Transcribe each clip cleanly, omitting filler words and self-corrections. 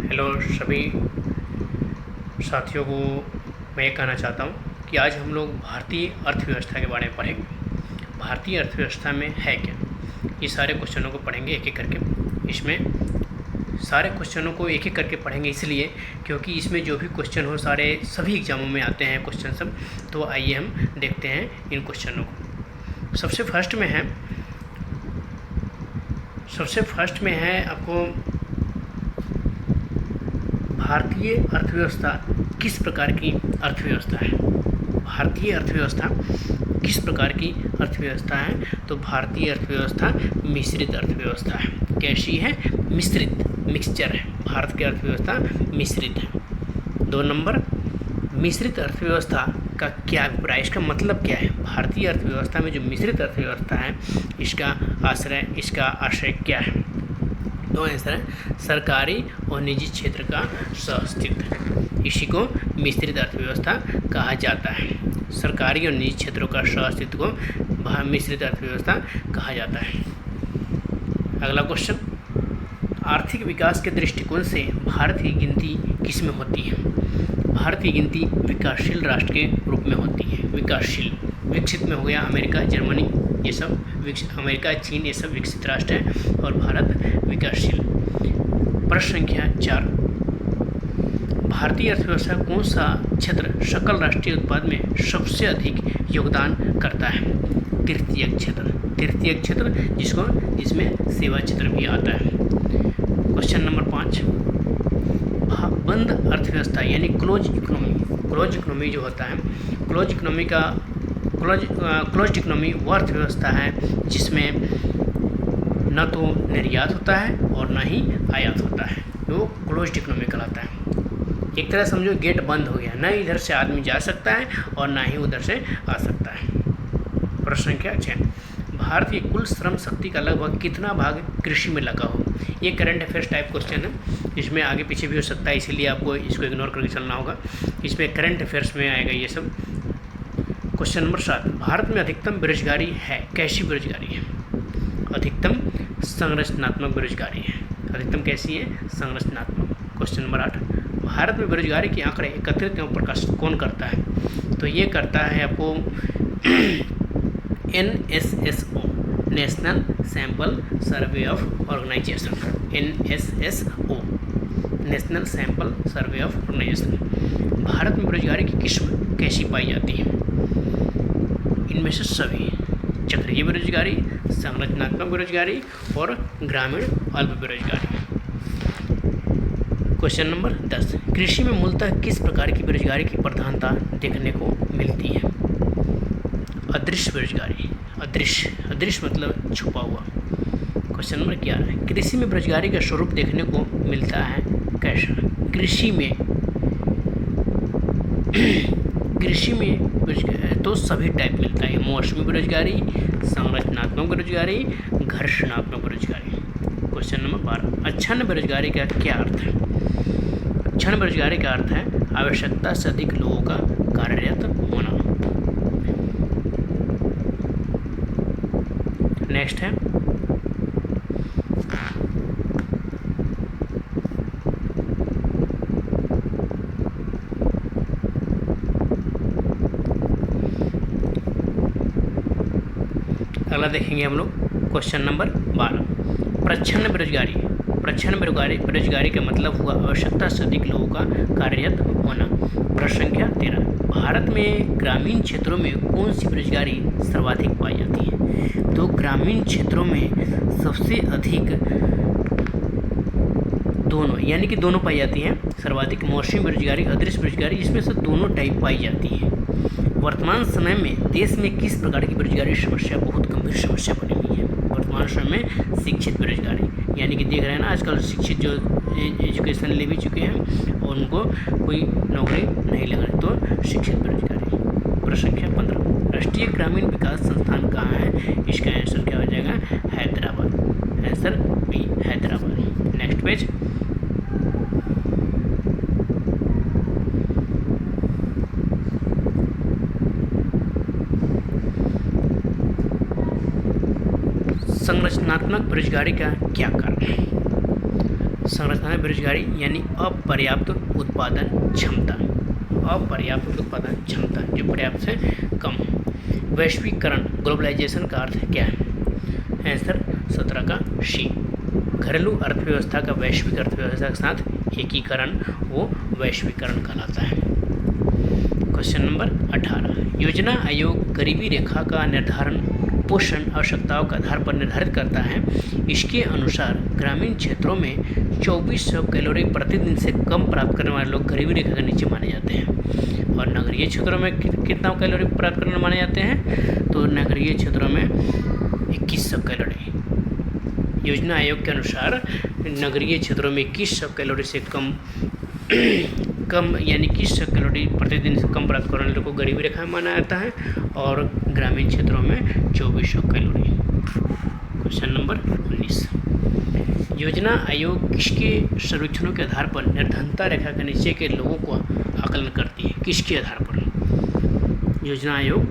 Hello सभी साथियों को मैं ये कहना चाहता हूँ कि आज हम लोग भारतीय अर्थव्यवस्था के बारे में पढ़ेंगे। भारतीय अर्थव्यवस्था में है क्या, ये सारे क्वेश्चनों को पढ़ेंगे एक एक करके। इसमें सारे क्वेश्चनों को एक एक करके पढ़ेंगे इसलिए क्योंकि इसमें जो भी क्वेश्चन हो सारे सभी एग्जामों में आते हैं क्वेश्चन सब। तो आइए हम देखते हैं इन क्वेश्चनों को। सबसे फर्स्ट में है आपको भारतीय अर्थव्यवस्था किस प्रकार की अर्थव्यवस्था है। भारतीय अर्थव्यवस्था किस प्रकार की अर्थव्यवस्था है? तो भारतीय अर्थव्यवस्था मिश्रित अर्थव्यवस्था है। कैसी है? मिश्रित, मिक्सचर है। भारत की अर्थव्यवस्था मिश्रित है। 2 नंबर, मिश्रित अर्थव्यवस्था का क्या अभिप्राय, इसका मतलब क्या है? भारतीय अर्थव्यवस्था में जो मिश्रित अर्थव्यवस्था है इसका आशय क्या है? 2 आंसर है, सरकारी और निजी क्षेत्र का सहअस्तित्व। इसी को मिश्रित अर्थव्यवस्था कहा जाता है। सरकारी और निजी क्षेत्रों का सहअस्तित्व को मिश्रित अर्थव्यवस्था कहा जाता है। अगला क्वेश्चन, आर्थिक विकास के दृष्टिकोण से भारत की गिनती किस में होती है? भारत की गिनती विकासशील राष्ट्र के रूप में होती है। विकासशील, विकसित में हो गया अमेरिका, जर्मनी, ये सब अमेरिका, चीन, ये सब विकसित राष्ट्र है और भारत विकासशील। प्रश्न संख्या 4, भारतीय अर्थव्यवस्था कौन सा क्षेत्र सकल राष्ट्रीय उत्पाद में सबसे अधिक योगदान करता है? तृतीयक क्षेत्र। तृतीयक क्षेत्र जिसमें सेवा क्षेत्र भी आता है। क्वेश्चन नंबर 5, बंद अर्थव्यवस्था यानी क्लोज इकोनॉमी जो होता है, क्लोज इकोनॉमी वह अर्थव्यवस्था है जिसमें न तो निर्यात होता है और न ही आयात होता है, वो क्लोज इकोनॉमी कहलाता है। एक तरह समझो गेट बंद हो गया, न इधर से आदमी जा सकता है और ना ही उधर से आ सकता है। प्रश्न संख्या 6, भारत की कुल श्रम शक्ति का लगभग कितना भाग कृषि में लगा हो? ये करंट अफेयर्स टाइप क्वेश्चन है, इसमें आगे पीछे भी हो सकता है, इसीलिए आपको इसको इग्नोर करके चलना होगा। इसमें करंट अफेयर्स में आएगा ये सब। क्वेश्चन नंबर 7, भारत में अधिकतम बेरोजगारी है, कैसी बेरोजगारी है? अधिकतम संरचनात्मक बेरोजगारी है। अधिकतम कैसी है? संरचनात्मक। क्वेश्चन नंबर 8, भारत में बेरोजगारी के आंकड़े एकत्रित एवं प्रकाशित कौन करता है? तो ये करता है आपको NSSO, national sample survey of organisation. NSSO, national sample survey of organisation. भारत में बेरोजगारी की किस्म कैसी पाई जाती है? इनमें से सभी, चक्रीय बेरोजगारी, संरचनात्मक बेरोजगारी और ग्रामीण अल्प बेरोजगारी। क्वेश्चन नंबर 10, कृषि में मूलतः किस प्रकार की बेरोजगारी की प्रधानता देखने को मिलती है? अदृश्य बेरोजगारी। अदृश्य मतलब छुपा हुआ। क्वेश्चन नंबर 11, कृषि में बेरोजगारी का स्वरूप देखने को मिलता है कैसा? कृषि में तो सभी टाइप मिलता है, मौसमी बेरोजगारी, संरचनात्मक बेरोजगारी, घर्षणात्मक बेरोजगारी। क्वेश्चन नंबर 12, अक्षण बेरोजगारी का क्या अर्थ है? क्षण बेरोजगारी का अर्थ है आवश्यकता से अधिक लोगों का कार्यरत होना। नेक्स्ट है अगला देखेंगे हम लोग। क्वेश्चन नंबर 12, प्रच्छन्न बेरोजगारी का मतलब हुआ आवश्यकता से अधिक लोगों का कार्यरत होना। प्रश्न संख्या 13, भारत में ग्रामीण क्षेत्रों में कौन सी बेरोजगारी सर्वाधिक पाई जाती है? तो ग्रामीण क्षेत्रों में सबसे अधिक दोनों, यानी कि दोनों पाई जाती हैं। सर्वाधिक मौसमी बेरोजगारी, अदृश्य बेरोजगारी, इसमें से दोनों टाइप पाई जाती है। वर्तमान समय में देश में किस प्रकार की बेरोजगारी समस्या बहुत गंभीर समस्या बनी हुई है? वर्तमान समय में शिक्षित बेरोजगारी, यानी कि देख रहे हैं ना आजकल शिक्षित जो एजुकेशन ले भी चुके हैं और उनको कोई नौकरी नहीं लग रही, तो शिक्षित बेरोजगारी। प्रश्न संख्या 15, राष्ट्रीय ग्रामीण विकास संस्थान कहाँ है? इसका आंसर क्या हो जाएगा? Hyderabad. Answer B, Hyderabad. Next page, संरचनात्मक बेरोजगारी का क्या कारण है? संरचना बेरोजगारी यानी अपर्याप्त उत्पादन क्षमता, अपर्याप्त उत्पादन क्षमता जो पर्याप्त से कम। वैश्वीकरण ग्लोबलाइजेशन का अर्थ क्या है? आंसर 17 का सी। घरेलू अर्थव्यवस्था का वैश्विक अर्थव्यवस्था के साथ एकीकरण वो वैश्वीकरण कहलाता है। क्वेश्चन नंबर 18, योजना आयोग गरीबी रेखा का निर्धारण पोषण आवश्यकताओं के आधार पर निर्धारित करता है। इसके अनुसार ग्रामीण क्षेत्रों में 2400 कैलोरी प्रतिदिन से कम प्राप्त करने वाले लोग गरीबी रेखा के नीचे माने जाते हैं, और नगरीय क्षेत्रों में कितना कैलोरी प्राप्त करने माने जाते हैं? तो नगरीय क्षेत्रों में 2100 कैलोरी। योजना आयोग के अनुसार नगरीय क्षेत्रों में 2100 कैलोरी से कम यानी 2100 कैलोरी प्रतिदिन से कम प्राप्त करने वालों को गरीबी रेखा में माना जाता है, और ग्रामीण क्षेत्रों में 2400 कैलोरी। क्वेश्चन नंबर 19, योजना आयोग किसके सर्वेक्षणों के आधार पर निर्धनता रेखा के नीचे के लोगों को आकलन करती है? किसके आधार पर? योजना आयोग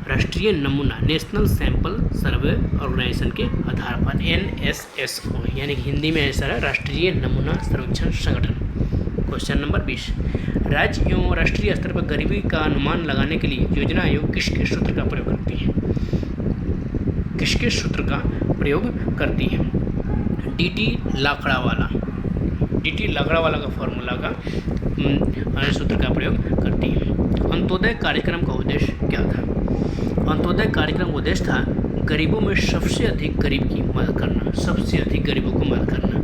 राष्ट्रीय नमूना नेशनल सैंपल सर्वे ऑर्गेनाइजेशन के आधार पर, NSSO यानी हिंदी में ऐसा है राष्ट्रीय नमूना सर्वेक्षण संगठन। क्वेश्चन नंबर 20, राज्य एवं राष्ट्रीय स्तर पर गरीबी का अनुमान लगाने के लिए योजना आयोग किसके सूत्र का प्रयोग करती है? किसके सूत्र का प्रयोग करती है? DT लाकड़ावाला, DT लाकड़ावाला का फॉर्मूला का सूत्र का प्रयोग करती है। अंत्योदय कार्यक्रम का उद्देश्य क्या था? अंत्योदय कार्यक्रम का उद्देश्य था गरीबों में सबसे अधिक गरीब की मदद करना, सबसे अधिक गरीबों को मदद करना।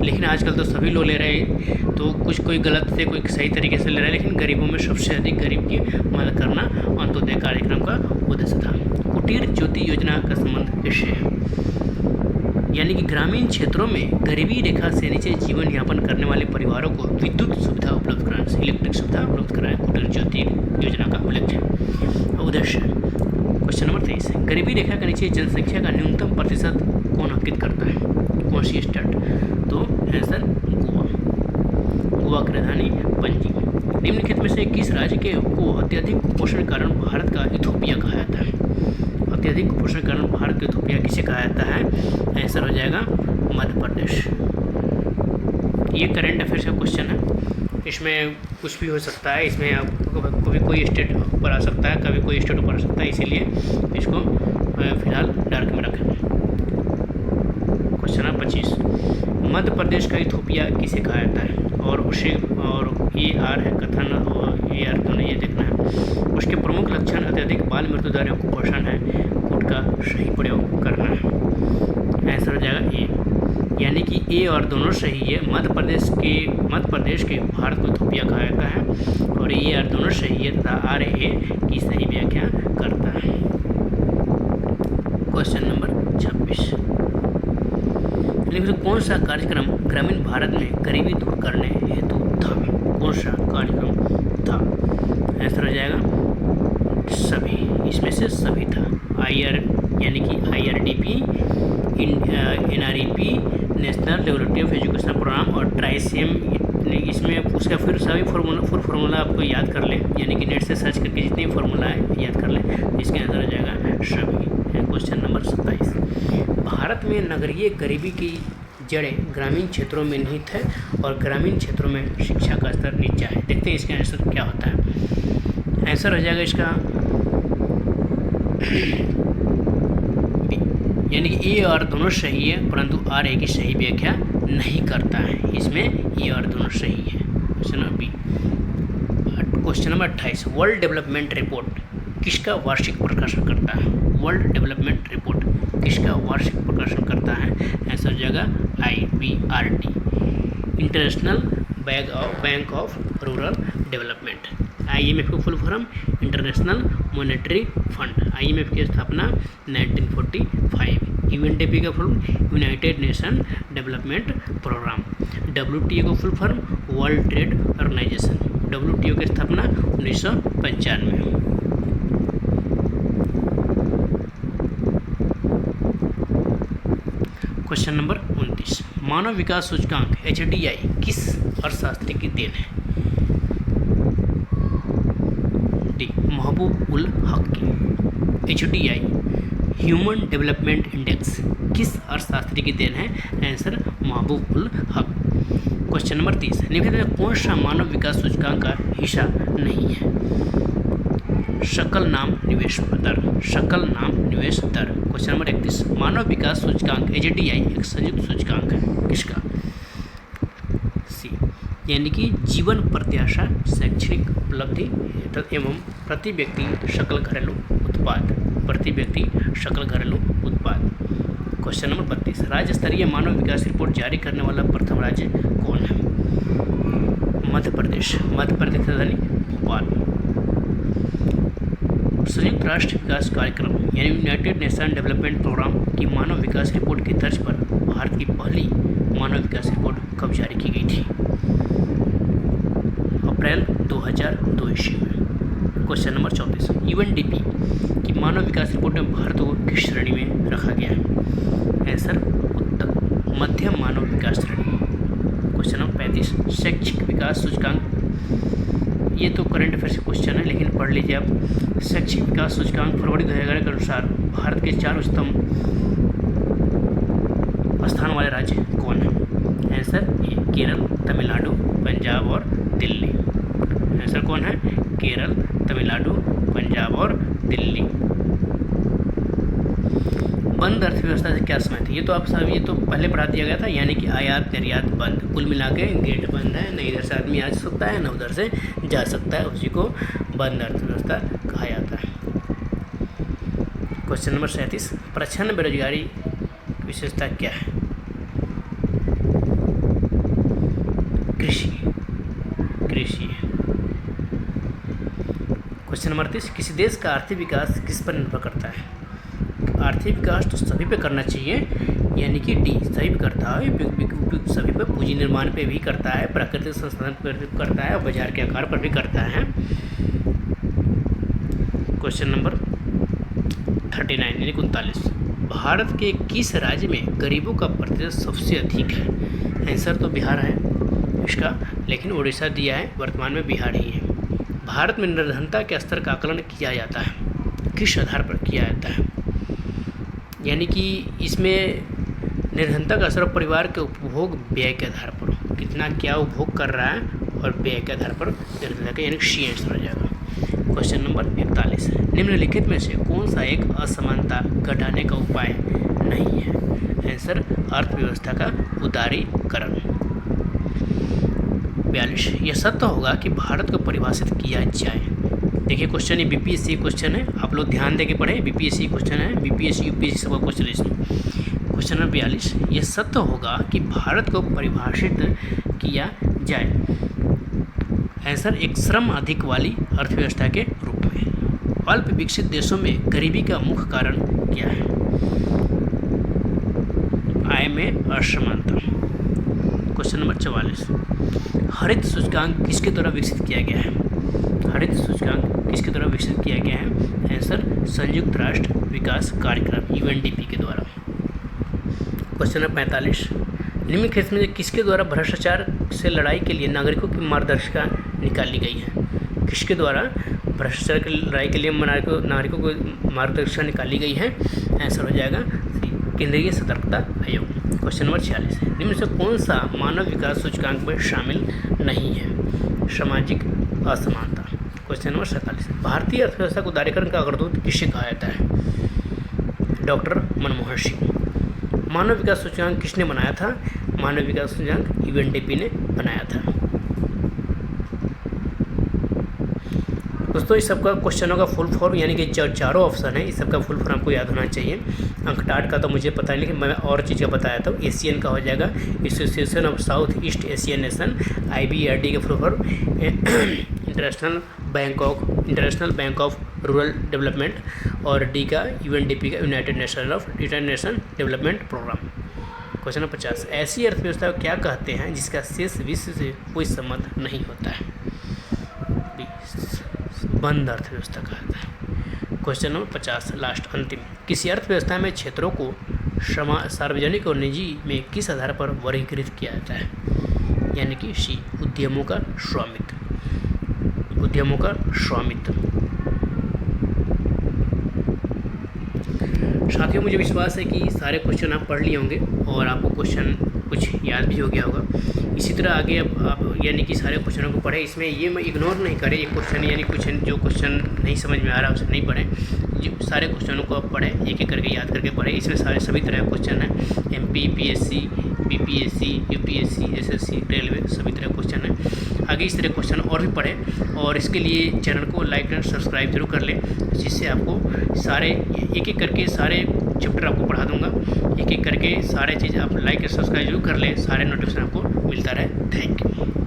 लेकिन आजकल तो सभी लोग ले रहे हैं, तो कुछ कोई गलत से कोई सही तरीके से ले रहा है, लेकिन गरीबों में सबसे अधिक गरीब की मदद करना अंत्योदय कार्यक्रम का उद्देश्य था। कुटीर ज्योति योजना का संबंध किससे है? यानी कि ग्रामीण क्षेत्रों में गरीबी रेखा से नीचे जीवन यापन करने वाले परिवारों को विद्युत सुविधा उपलब्ध कराना, इलेक्ट्रिक सुविधा उपलब्ध कराना कुटीर ज्योति योजना का उद्देश्य। क्वेश्चन नंबर 23, गरीबी रेखा के नीचे जनसंख्या का न्यूनतम प्रतिशत कौन अंकित करता है? कौन सी स्टेट? तो आंसर गोवा, गोवा की राजधानी पणजी। निम्नलिखित में से किस राज्य के को अत्यधिक कुपोषण के कारण भारत का इथोपिया कहा जाता है? अत्यधिक कुपोषण के कारण भारत का इथोपिया किसे कहा जाता है? आंसर हो जाएगा मध्य प्रदेश। ये करंट अफेयर्स का क्वेश्चन है, इसमें कुछ भी हो सकता है, इसमें आपको कभी कोई स्टेट ऊपर आ सकता है, कभी कोई स्टेट ऊपर आ सकता है, इसीलिए इसको फिलहाल डार्क में रखें। क्वेश्चन नंबर 25, मध्य प्रदेश का इथोपिया किसे कहा जाता है? और उसे और AR है कथन, और AR तो नहीं, ये देखना है। उसके प्रमुख लक्षण अत्यधिक बाल मृत्यु दर एवं कुपोषण है। कूट का सही प्रयोग करना है। आंसर हो जाएगा ए, यानी कि ए और दोनों सही है। मध्य प्रदेश के भारत को इथोपिया कहा जाता है, और ए और दोनों सही है तथा RA की सही व्याख्या करता है। क्वेश्चन नंबर 26, कौन सा कार्यक्रम ग्रामीण भारत में गरीबी दूर करने हेतु था? कौन सा कार्यक्रम था? आंसर हो जाएगा सभी, इसमें से सभी था। यानी कि IRDP, NREP national development education programme, और ट्राइसेम, इसमें उसका फिर सभी फॉर्मूला आपको याद कर लें, यानी कि नेट से सर्च करके जितनी फार्मूला है याद कर लें, इसके आंसर हो जाएगा सभी। क्वेश्चन नंबर 27, भारत में नगरीय गरीबी की जड़ें ग्रामीण क्षेत्रों में निहित है और ग्रामीण क्षेत्रों में शिक्षा का स्तर नीचा है। देखते हैं इसका आंसर क्या होता है। आंसर हो जाएगा इसका यानी कि ए और दोनों सही है, परंतु RA की सही व्याख्या नहीं करता है। इसमें ए और दोनों सही है। Question number B. Question number 28, world development report किसका वार्षिक प्रकाशन करता है? वर्ल्ड डेवलपमेंट रिपोर्ट किसका वार्षिक प्रकाशन करता है? आंसर हो जाएगा IBRD, international bank of rural development. IMF का full form international monetary fund. IMF की स्थापना 1945। UNDP का full united nation development programme. WTO का full form world trade organisation. WTO की स्थापना 1995। क्वेश्चन नंबर 29, मानव विकास सूचकांक HDI किस अर्थशास्त्री की देन है? डी, महबूब उल हक की। HDI ह्यूमन डेवलपमेंट इंडेक्स किस अर्थशास्त्री की देन है? आंसर महबूब उल हक। क्वेश्चन नंबर 30, निम्नलिखित में कौन सा मानव विकास सूचकांक का हिस्सा नहीं है? सकल नाम निवेश दर, सकल नाम निवेश दर। क्वेश्चन नंबर 31, मानव विकास सूचकांक AGDI एक संयुक्त सूचकांक है, किसका? सी, यानी कि जीवन प्रत्याशा, शैक्षणिक उपलब्धि एवं प्रति व्यक्ति सकल घरेलू उत्पाद, प्रति व्यक्ति सकल घरेलू उत्पाद। क्वेश्चन नंबर 32, राज्य स्तरीय मानव विकास रिपोर्ट जारी करने वाला प्रथम राज्य कौन है? मध्य प्रदेश, मध्य प्रदेश राजधानी भोपाल। संयुक्त राष्ट्र विकास कार्यक्रम यानी यूनाइटेड नेशन डेवलपमेंट प्रोग्राम की मानव विकास रिपोर्ट की तर्ज पर भारत की पहली मानव विकास रिपोर्ट कब जारी की गई थी? अप्रैल 2002 ईस्वी में। क्वेश्चन नंबर 34, UNDP की मानव विकास रिपोर्ट में भारत को किस श्रेणी में रखा गया है? आंसर उत्तर मध्यम मानव विकास श्रेणी। क्वेश्चन नंबर 35, शैक्षिक विकास सूचकांक, ये तो करंट अफेयर्स क्वेश्चन है लेकिन पढ़ लीजिए आप। शैक्षिक विकास सूचकांक फरवरी 2011 के अनुसार भारत के 4 स्तंभ स्थान वाले राज्य कौन है? आंसर ए केरल, तमिलनाडु, पंजाब और दिल्ली। आंसर कौन है? केरल, तमिलनाडु, पंजाब और दिल्ली। बंद अर्थव्यवस्था से क्या समझते हैं? ये तो आप सब ये तो पहले पढ़ा दिया गया था, यानी कि आयात निर्यात बंद, कुल मिला के गेट बंद है, न इधर से आदमी आ सकता है न उधर से जा सकता है, उसी को बंद अर्थव्यवस्था कहा जाता है। क्वेश्चन नंबर 37, प्रच्छन्न बेरोजगारी की विशेषता क्या है? कृषि, कृषि। क्वेश्चन नंबर 30, किसी देश का आर्थिक विकास किस पर निर्भर करता है? आर्थिक विकास तो सभी पे करना चाहिए, यानी कि डी सभी पे करता है, सभी पे पूंजी निर्माण पे भी करता है, प्राकृतिक संसाधन पर करता है और बाजार के आकार पर भी करता है। क्वेश्चन नंबर 39 यानी 39, भारत के किस राज्य में गरीबों का प्रतिशत सबसे अधिक है? आंसर तो बिहार है इसका, लेकिन उड़ीसा दिया है, वर्तमान में बिहार ही है। भारत में निर्धनता के स्तर का आकलन किया जाता है, किस आधार पर किया जाता है? यानी कि इसमें निर्धनता का असर परिवार के उपभोग व्यय के आधार पर, कितना क्या उपभोग कर रहा है और व्यय के आधार पर निर्धनता का, यानी सी आंसर हो जाएगा। क्वेश्चन नंबर 41, निम्नलिखित में से कौन सा एक असमानता घटाने का उपाय नहीं है? आंसर अर्थव्यवस्था का उदारीकरण। 42, यह सत्य होगा कि भारत को परिभाषित किया जाए। देखिए क्वेश्चन ये BPSC क्वेश्चन है, आप लोग ध्यान देके पढ़ें, BPSC क्वेश्चन है, BPSC UPSC सबका क्वेश्चन है इसमें। क्वेश्चन नंबर 42, यह सत्य होगा कि भारत को परिभाषित किया जाए। आंसर एक श्रम अधिक वाली अर्थव्यवस्था के रूप में। अल्प विकसित देशों में गरीबी का मुख्य कारण क्या है? आय में असमानता। क्वेश्चन नंबर 44, हरित सूचकांक किसके द्वारा विकसित किया गया है? हरित सूचकांक किसके द्वारा विकसित किया गया है? आंसर संयुक्त राष्ट्र विकास कार्यक्रम UNDP के द्वारा। क्वेश्चन नंबर 45, निम्नलिखित में किसके द्वारा भ्रष्टाचार से लड़ाई के लिए नागरिकों की मार्गदर्शिका निकाली गई है? किसके द्वारा भ्रष्टाचार की लड़ाई के लिए नागरिकों को मार्गदर्शिका निकाली गई है? आंसर हो जाएगा केंद्रीय सतर्कता आयोग। क्वेश्चन नंबर 46, निम्न से कौन सा मानव विकास सूचकांक में शामिल नहीं है? सामाजिक असमानता। क्वेश्चन नंबर 47, भारतीय अर्थव्यवस्था को उदारीकरण का अग्रदूत किसे कहा जाता है? डॉक्टर मनमोहन सिंह। मानव विकास सूचकांक किसने बनाया था? मानव विकास सूचकांक UNDP ने बनाया था। दोस्तों इस सबका क्वेश्चनों का फुल फॉर्म, यानी कि चारों ऑप्शन है, इस सबका फुल फॉर्म आपको याद होना चाहिए। अंकटाड का तो मुझे पता नहीं, लेकिन मैं और चीज़ का बताया था। एशियन का हो जाएगा association of south east Asian nation, IBRD का full form international bank of rural development, और डी का UNDP का united nation development programme. Question number 50, ऐसी अर्थव्यवस्था को क्या कहते हैं जिसका शेष विश्व से कोई संबंध नहीं होता है? बंद अर्थव्यवस्था कहता है। क्वेश्चन नंबर 50 लास्ट अंतिम, किसी अर्थव्यवस्था में क्षेत्रों को सार्वजनिक और निजी में किस आधार पर वर्गीकृत किया जाता है? यानी कि सी उद्यमों का स्वामित्व, उद्यमों का स्वामित्व। साथियों, मुझे विश्वास है कि सारे क्वेश्चन आप पढ़ लिए होंगे और आपको क्वेश्चन कुछ याद भी हो गया होगा। इसी तरह आगे अब आप यानी कि सारे क्वेश्चनों को पढ़ें, इसमें ये मैं इग्नोर नहीं करें एक क्वेश्चन, यानी क्वेश्चन जो क्वेश्चन नहीं समझ में आ रहा उसे नहीं पढ़ें, जो सारे क्वेश्चनों को आप पढ़ें, एक एक करके याद करके पढ़ें। इसमें सभी तरह के क्वेश्चन हैं, MP, PSC, BPSC, UPSC, SSC, railway, सभी तरह के क्वेश्चन हैं। आगे इस तरह क्वेश्चन और भी पढ़ें और इसके लिए चैनल को लाइक एंड सब्सक्राइब जरूर कर लें, जिससे आपको सारे एक एक करके सारे चैप्टर आपको पढ़ा दूंगा। एक एक करके सारे चीज़ आप लाइक एंड सब्सक्राइब जरूर कर लें, सारे नोटिफिकेशन आपको मिलता रहे। Thank you.